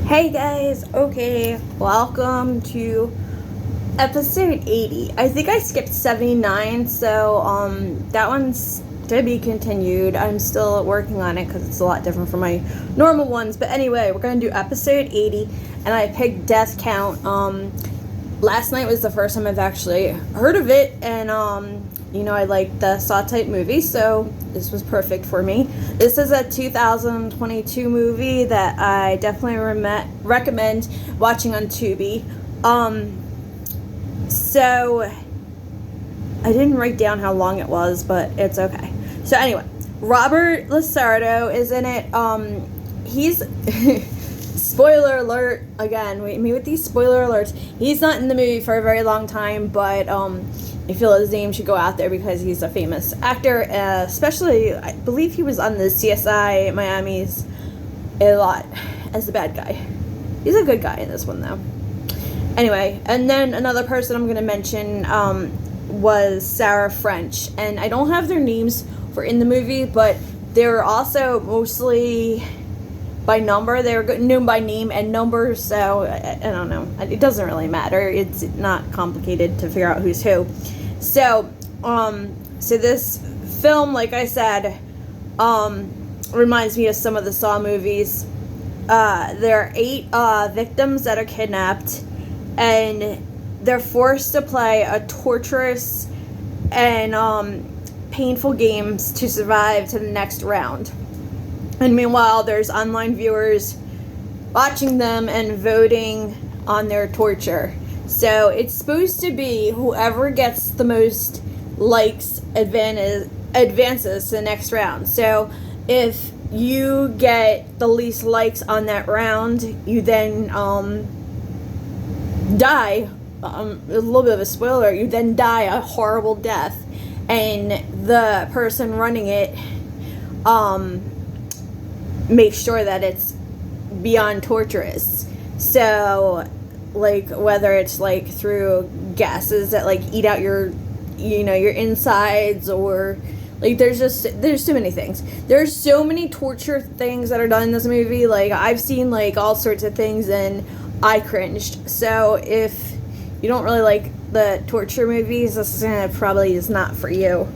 Hey guys, okay, welcome to episode 80. I think I skipped 79, so that one's to be continued. I'm still working on it because it's a lot different from my normal ones. But anyway, we're gonna do episode 80, and I picked Death Count. Last night was the first time I've actually heard of it, and I like the Saw type movie, so this was perfect for me. This is a 2022 movie that I definitely recommend watching on Tubi. So I didn't write down how long it was, but it's okay. So anyway, Robert Lasardo is in it. He's spoiler alert again. Me with these spoiler alerts. He's not in the movie for a very long time, but I feel his name should go out there because he's a famous actor. Especially, I believe he was on the CSI Miami's a lot as the bad guy. He's a good guy in this one, though. Anyway, and then another person I'm going to mention was Sarah French. And I don't have their names for in the movie, but they were also mostly by number. They were known by name and number, so I don't know. It doesn't really matter. It's not complicated to figure out who's who. So this film, like I said, reminds me of some of the Saw movies. There are 8 victims that are kidnapped, and they're forced to play a torturous and painful games to survive to the next round. And meanwhile, there's online viewers watching them and voting on their torture. So it's supposed to be whoever gets the most likes advances to the next round. So if you get the least likes on that round, you then die. A little bit of a spoiler, you then die a horrible death. And the person running it make sure that it's beyond torturous. So, like, whether it's like through gases that like eat out your insides, or like there's too many things. There's so many torture things that are done in this movie. Like, I've seen like all sorts of things and I cringed. So if you don't really like the torture movies, this probably is not for you.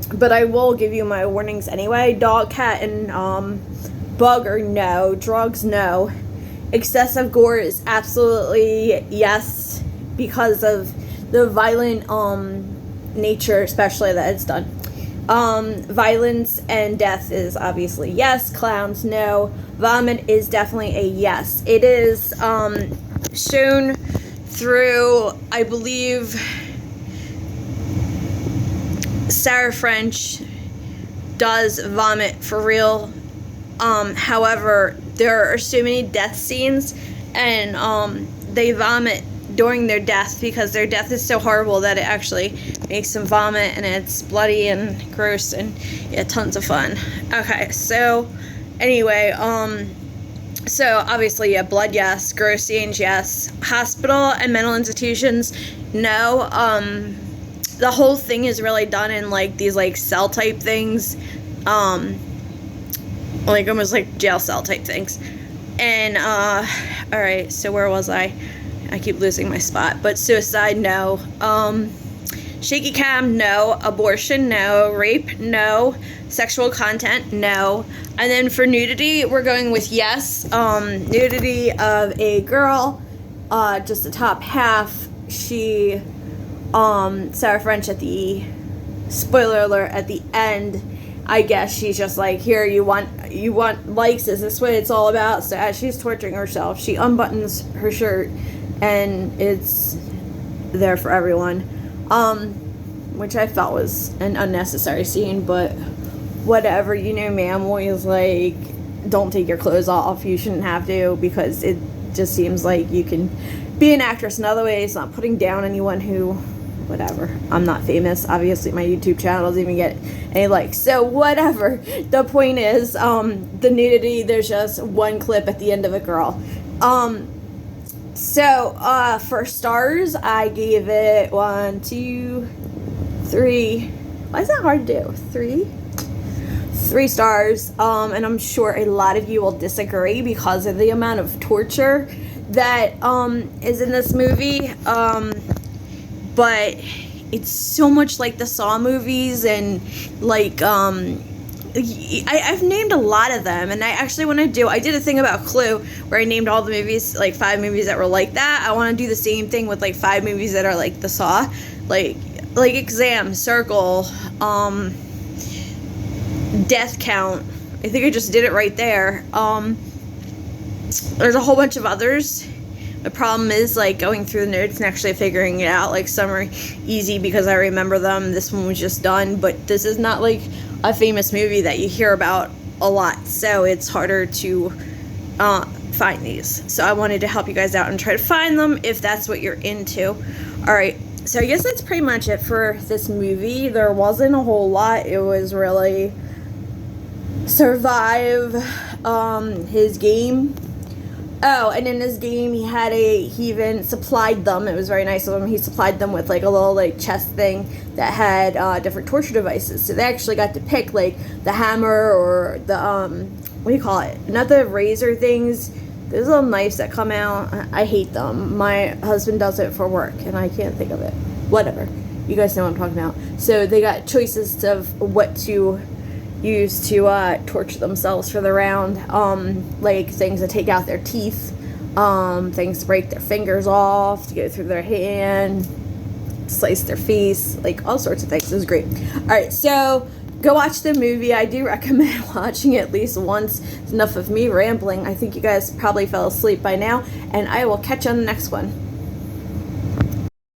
But I will give you my warnings anyway. Dog, cat, and bugger, no. Drugs, no. Excessive gore is absolutely yes, because of the violent nature, especially that it's done. Violence and death is obviously yes. Clowns, no. Vomit is definitely a yes. It is shown through, I believe, Sarah French does vomit for real. However, there are so many death scenes, and they vomit during their death because their death is so horrible that it actually makes them vomit, and it's bloody and gross and tons of fun. Okay, so anyway, so obviously, blood, yes. Gross scenes, yes. Hospital and mental institutions, no. The whole thing is really done in like these like cell type things, like almost like jail cell type things. And all right, so where was I keep losing my spot. But suicide, no. Shaky cam, no. Abortion, no. Rape, no. Sexual content, no. And then for nudity, we're going with yes. Nudity of a girl, just the top half. She Sarah French, at the spoiler alert at the end, I guess she's just like, here, you want likes, is this what it's all about? So as she's torturing herself, she unbuttons her shirt and it's there for everyone, which I felt was an unnecessary scene, but whatever. Ma'am always like, don't take your clothes off, you shouldn't have to, because it just seems like you can be an actress in other ways. Not putting down anyone who, whatever. I'm not famous. Obviously, my YouTube channel doesn't even get any likes. So, whatever. The point is, the nudity, there's just one clip at the end of a girl. So, for stars, I gave it 1, 2, 3. Why is that hard to do? 3? 3 stars, and I'm sure a lot of you will disagree because of the amount of torture that is in this movie, but it's so much like the Saw movies, and like I've named a lot of them, and I actually want to I did a thing about Clue where I named all the movies, like 5 movies that were like that. I want to do the same thing with like 5 movies that are like the Saw, like Exam, Circle, Death Count. I think I just did it right there. There's a whole bunch of others. The problem is like going through the notes and actually figuring it out. Like some are easy because I remember them. This one was just done, but this is not like a famous movie that you hear about a lot, so it's harder to find these. So I wanted to help you guys out and try to find them if that's what you're into. Alright, so I guess that's pretty much it for this movie. There wasn't a whole lot. It was really survive his game. Oh, and in his game, he even supplied them. It was very nice of him. He supplied them with like a little like chest thing that had different torture devices. So they actually got to pick like the hammer or the what do you call it? Not the razor things. There's little knives that come out. I hate them. My husband does it for work, and I can't think of it. Whatever. You guys know what I'm talking about. So they got choices of what to use to torture themselves for the round, like things to take out their teeth, things to break their fingers off, to go through their hand, slice their face, like all sorts of things. It was great. Alright, so go watch the movie. I do recommend watching it at least once. It's enough of me rambling. I think you guys probably fell asleep by now, and I will catch you on the next one.